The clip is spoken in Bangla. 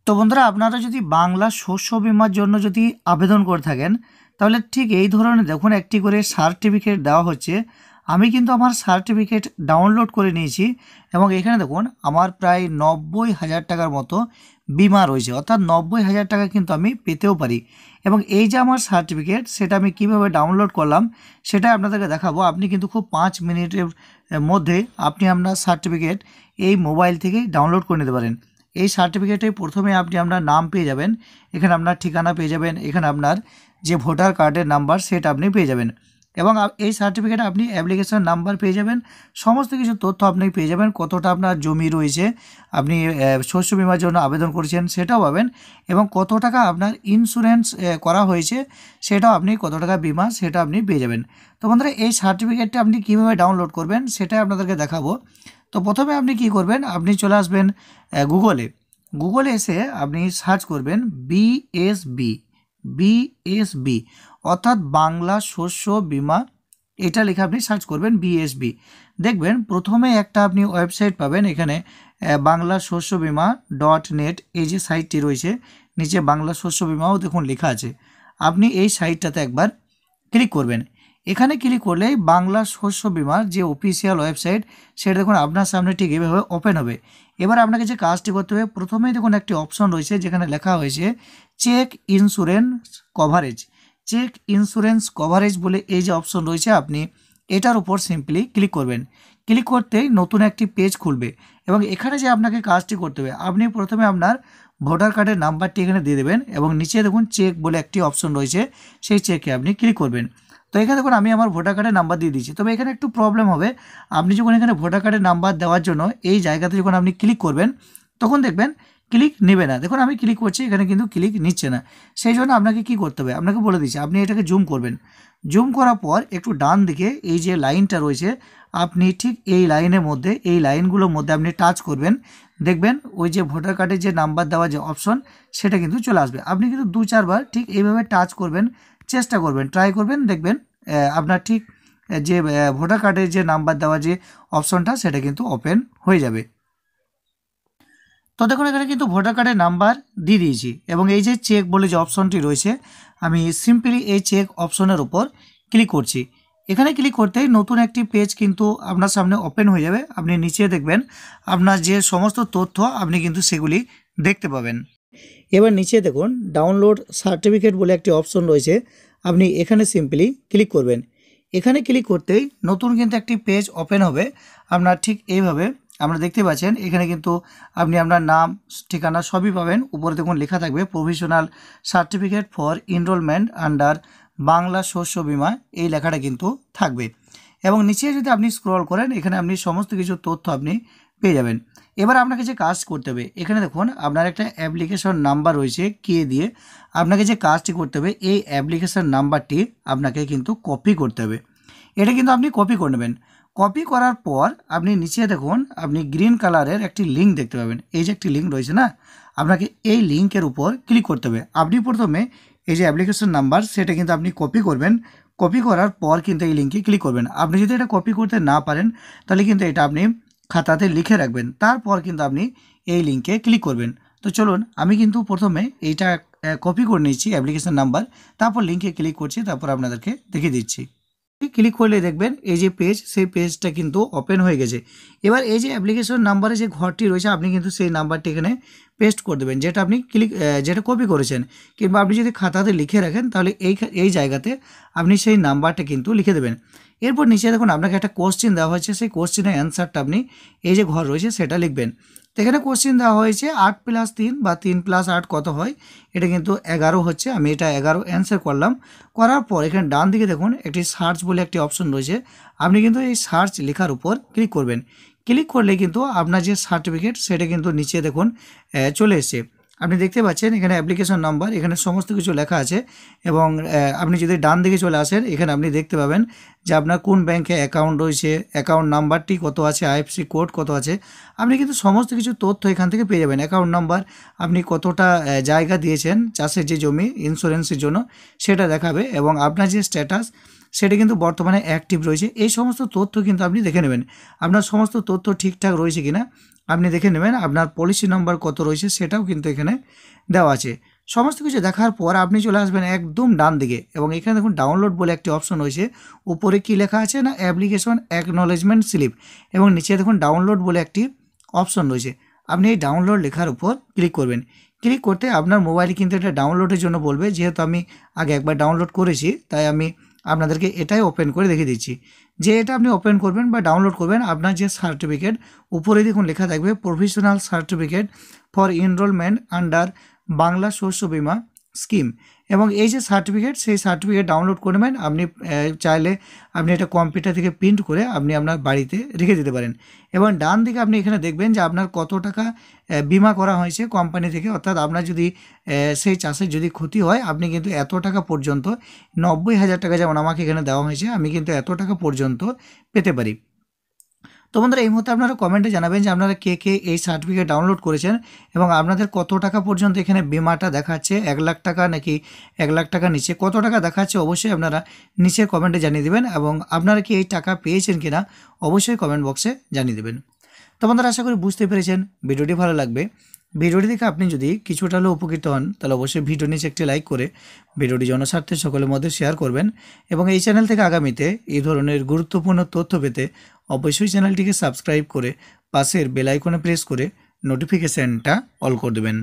তো বন্ধুরা, আপনারা যদি বাংলা শস্য বীমার জন্য যদি আবেদন করে থাকেন, তাহলে ঠিক এই ধরনের দেখুন একটি করে সার্টিফিকেট দেওয়া হচ্ছে। আমি কিন্তু আমার সার্টিফিকেট ডাউনলোড করে নিয়েছি এবং এখানে দেখুন আমার প্রায় 90,000 টাকার মতো বিমা রয়েছে, অর্থাৎ 90,000 টাকা কিন্তু আমি পেতেও পারি। এবং এই যে আমার সার্টিফিকেট, সেটা আমি কিভাবে ডাউনলোড করলাম সেটা আপনাদেরকে দেখাবো। আপনি কিন্তু খুব 5 মিনিটের মধ্যে আপনি আপনার সার্টিফিকেট এই মোবাইল থেকেই ডাউনলোড করে নিতে পারেন। এই সার্টিফিকেটে প্রথমে আপনি আপনার নাম পেয়ে যাবেন, এখানে আপনার ঠিকানা পেয়ে যাবেন, এখানে আপনার যে ভোটার কার্ডের নাম্বার সেটা আপনি পেয়ে যাবেন এবং এই সার্টিফিকেটে আপনি অ্যাপ্লিকেশন নাম্বার পেয়ে যাবেন, সমস্ত কিছু তথ্য আপনি পেয়ে যাবেন। কতটা আপনার জমি রয়েছে, আপনি শস্য বীমার জন্য আবেদন করেছেন সেটাও পাবেন এবং কত টাকা আপনার ইন্স্যুরেন্স করা হয়েছে সেটাও, আপনি কত টাকা বিমা সেটা আপনি পেয়ে যাবেন। তো বন্ধুরা, এই সার্টিফিকেটটা আপনি কীভাবে ডাউনলোড করবেন সেটাই আপনাদেরকে দেখাবো। তো প্রথমে আপনি কি করবেন, আপনি চলে আসবেন গুগলে এসে আপনি সার্চ করবেন বিএসবি অর্থাৎ বাংলা শস্য বীমা, এটা লিখে আপনি সার্চ করবেন বিএসবি। দেখবেন প্রথমে একটা আপনি ওয়েবসাইট পাবেন, এখানে বাংলা শস্য বীমা .net এই যে সাইটটি রয়েছে, নিচে বাংলা শস্য বীমাও দেখুন লেখা আছে। আপনি এই সাইটটাতে একবার ক্লিক করবেন। এখানে ক্লিক করলেই বাংলা শস্য বীমার যে অফিসিয়াল ওয়েবসাইট সেটা দেখুন আপনার সামনে ঠিক এভাবে ওপেন হবে। এবার আপনাকে যে কাজটি করতে হবে, প্রথমেই দেখুন একটি অপশন রয়েছে যেখানে লেখা হয়েছে চেক ইন্স্যুরেন্স কভারেজ বলে এই যে অপশন রয়েছে, আপনি এটার উপর সিম্পলি ক্লিক করবেন। ক্লিক করতেই নতুন একটি পেজ খুলবে এবং এখানে যে আপনাকে কাজটি করতে হবে, আপনি প্রথমে আপনার ভোটার কার্ডের নাম্বারটি এখানে দিয়ে দেবেন এবং নিচে দেখুন চেক বলে একটি অপশন রয়েছে, সেই চেকে আপনি ক্লিক করবেন। তো এখানে দেখুন আমি আমার ভোটার কার্ডের নাম্বার দিয়ে দিচ্ছি, তবে এখানে একটু প্রবলেম হবে। আপনি যখন এখানে ভোটার কার্ডের নাম্বার দেওয়ার জন্য এই জায়গাতে যখন আপনি ক্লিক করবেন, তখন দেখবেন ক্লিক নেবে না। দেখুন আমি ক্লিক করছি, এখানে কিন্তু ক্লিক নিচ্ছে না। সেই জন্য আপনাকে কি করতে হবে, আপনাকে বলে দিচ্ছি, আপনি এটাকে জুম করবেন। জুম করার পর একটু ডান দিকে এই যে লাইনটা রয়েছে, আপনি ঠিক এই লাইনের মধ্যে, এই লাইনগুলোর মধ্যে আপনি টাচ করবেন। দেখবেন ওই যে ভোটার কার্ডের যে নাম্বার দেওয়া যে অপশন সেটা কিন্তু চলে আসবে। আপনি কিন্তু 2-4 বার ঠিক এইভাবে টাচ করবেন, চেষ্টা করবেন, ট্রাই করবেন, দেখবেন আপনার ঠিক যে ভোটার কার্ডের যে নাম্বার দেওয়া যে অপশনটা সেটা কিন্তু ওপেন হয়ে যাবে। তো দেখুন এখানে কিন্তু ভোটার কার্ডের নাম্বার দিয়ে দিয়েছি এবং এই যে চেক বলে যে অপশনটি রয়েছে, আমি সিম্পলি এই চেক অপশনের উপর ক্লিক করছি। এখানে ক্লিক করতেই নতুন একটি পেজ কিন্তু আপনার সামনে ওপেন হয়ে যাবে। আপনি নিচে দেখবেন আপনার যে সমস্ত তথ্য আপনি কিন্তু সেগুলি দেখতে পাবেন। এবার নিচে দেখুন ডাউনলোড সার্টিফিকেট বলে একটি অপশন রয়েছে, আপনি এখানে সিম্পলি ক্লিক করবেন। এখানে ক্লিক করতেই নতুন কিন্তু একটি পেজ ওপেন হবে আপনার ঠিক এইভাবে। আপনারা দেখতে পাচ্ছেন এখানে কিন্তু আপনি আপনার নাম, ঠিকানা সবই পাবেন। উপরে দেখুন লেখা থাকবে provisional certificate for enrolment under Bangla শস্য বীমা, এই লেখাটা কিন্তু থাকবে এবং নিচে যদি আপনি স্ক্রল করেন, এখানে আপনি সমস্ত কিছু তথ্য আপনি পেয়ে যাবেন। এবার আপনাকে যে কাজ করতে হবে, এখানে দেখুন আপনার একটা অ্যাপ্লিকেশন নাম্বার রয়েছে কে দিয়ে, আপনাকে যে কাজটি করতে হবে এই অ্যাপ্লিকেশন নাম্বারটি আপনাকে কিন্তু কপি করতে হবে। এটা কিন্তু আপনি কপি করে নেবেন। কপি করার পর আপনি নিচে দেখুন আপনি গ্রিন কালারের একটি লিঙ্ক দেখতে পাবেন। এই যে একটি লিঙ্ক রয়েছে না, আপনাকে এই লিঙ্কের উপর ক্লিক করতে হবে। আপনি প্রথমে এই যে অ্যাপ্লিকেশন নাম্বার সেটা কিন্তু আপনি কপি করবেন। কপি করার পর কিন্তু এই লিঙ্কে ক্লিক করবেন। আপনি যদি এটা কপি করতে না পারেন তাহলে কিন্তু এটা আপনি খাতাতে লিখে রাখবেন, তারপর কিন্তু আপনি এই লিঙ্কে ক্লিক করবেন। তো চলুন আমি কিন্তু প্রথমে এইটা কপি করে নিচ্ছি অ্যাপ্লিকেশন নাম্বার, তারপর লিঙ্কে ক্লিক করছি, তারপর আপনাদেরকে দেখিয়ে দিচ্ছি। ক্লিক করলে দেখবেন এই যে পেজ, সেই পেজটা কিন্তু ওপেন হয়ে গেছে। এবার এই যে অ্যাপ্লিকেশন নাম্বারে যে ঘরটি রয়েছে, আপনি কিন্তু সেই নাম্বারটি এখানে পেস্ট করে দেবেন, যেটা আপনি যেটা কপি করেছেন, কিংবা আপনি যদি খাতাতে লিখে রাখেন তাহলে এই জায়গাতে আপনি সেই নাম্বারটা কিন্তু লিখে দেবেন। এরপর নিচে দেখুন আপনাকে একটা কোশ্চেন দেওয়া হয়েছে, সেই কোশ্চেনের অ্যান্সারটা আপনি এই যে ঘর রয়েছে সেটা লিখবেন। তো এখানে কোশ্চেন দেওয়া হয়েছে 8+3 বা 3+8 কত হয়, এটা কিন্তু 11 হচ্ছে। আমি এটা 11 অ্যান্সার করলাম। করার পর এখানে ডান দিকে দেখুন একটি সার্চ বলে একটি অপশন রয়েছে, আপনি কিন্তু এই সার্চ লেখার উপর ক্লিক করবেন। ক্লিক করলে কিন্তু আপনার যে সার্টিফিকেট সেটা কিন্তু নিচে দেখুন চলে এসছে। আপনি দেখতে পাচ্ছেন এখানে অ্যাপ্লিকেশন নাম্বার, এখানে সমস্ত কিছু লেখা আছে এবং আপনি যদি ডান দিকে চলে আসেন, এখানে আপনি দেখতে পাবেন যে আপনার কোন ব্যাংকে অ্যাকাউন্ট রয়েছে, অ্যাকাউন্ট নাম্বারটি কত আছে, আইএফএসসি কোড কত আছে, আপনি কিন্তু সমস্ত কিছু তথ্য এখান থেকে পেয়ে যাবেন। অ্যাকাউন্ট নাম্বার, আপনি কতটা জায়গা দিয়েছেন চাষের যে জমি ইন্স্যুরেন্সের জন্য সেটা দেখাবে এবং আপনার যে স্ট্যাটাস সেটা কিন্তু বর্তমানে অ্যাক্টিভ রয়েছে। এই সমস্ত তথ্য কিন্তু আপনি দেখে নেবেন, আপনার সমস্ত তথ্য ঠিকঠাক রয়েছে কিনা আপনি দেখে নেবেন। আপনার পলিসি নাম্বার কত রয়েছে সেটাও কিন্তু এখানে দেওয়া আছে। সমস্ত কিছু দেখার পর আপনি চলে আসবেন একদম ডান দিকে এবং এখানে দেখুন ডাউনলোড বলে একটি অপশন রয়েছে। উপরে কি লেখা আছে না অ্যাপ্লিকেশন অ্যাকনলেজমেন্ট স্লিপ, এবং নিচে দেখুন ডাউনলোড বলে একটি অপশন রয়েছে। আপনি এই ডাউনলোড লেখার উপর ক্লিক করবেন। ক্লিক করতে আপনার মোবাইলে কিন্তু এটা ডাউনলোডের জন্য বলবে, যেহেতু আমি আগে একবার ডাউনলোড করেছি তাই আমি আপনাদেরকে এটাই ওপেন করে দেখিয়ে দিচ্ছি। যে এটা আপনি ওপেন করবেন বা ডাউনলোড করবেন, আপনার যে সার্টিফিকেট উপরে দেখুন লেখা থাকবে professional certificate for enrolment under Bangla শস্য বীমা স্কিম, এবং এই যে সার্টিফিকেট সেই সার্টিফিকেট ডাউনলোড করবেন। আপনি চাইলে আপনি এটা কম্পিউটার থেকে প্রিন্ট করে আপনি আপনার বাড়িতে রেখে দিতে পারেন। এবং ডান দিকে আপনি এখানে দেখবেন যে আপনার কত টাকা বিমা করা হয়েছে কোম্পানি থেকে, অর্থাৎ আপনার যদি সেই চাষের যদি ক্ষতি হয় আপনি কিন্তু এত টাকা পর্যন্ত 90,000 টাকা যেমন আমাকে এখানে দেওয়া হয়েছে, আমি কিন্তু এত টাকা পর্যন্ত পেতে পারি। তো বন্ধুরা এই মুহূর্তে আপনারা কমেন্টে জানাবেন যে আপনারা কে কে এই সার্টিফিকেট ডাউনলোড করেছেন এবং আপনাদের কত টাকা পর্যন্ত এখানে বিমাটা দেখাচ্ছে, 1 লাখ টাকা নাকি 1 লাখ টাকা নিচে কত টাকা দেখাচ্ছে, অবশ্যই আপনারা নিচের কমেন্টে জানিয়ে দেবেন। এবং আপনারা কি এই টাকা পেয়েছেন কিনা অবশ্যই কমেন্ট বক্সে জানিয়ে দেবেন। তো বন্ধুরা আশা করি বুঝতে পেরেছেন, ভিডিওটি ভালো লাগবে। ভিডিওটি দেখে আপনি যদি কিছুটা হলেও উপকৃত হন তাহলে অবশ্যই ভিডিও নিচে একটি লাইক করে ভিডিওটি জনস্বার্থে সকলের মধ্যে শেয়ার করবেন। এবং এই চ্যানেল থেকে আগামীতে এই ধরনের গুরুত্বপূর্ণ তথ্য পেতে অবশ্যই চ্যানেলটিকে সাবস্ক্রাইব করে পাশের বেল আইকনে প্রেস করে নোটিফিকেশানটা অল করে দেবেন।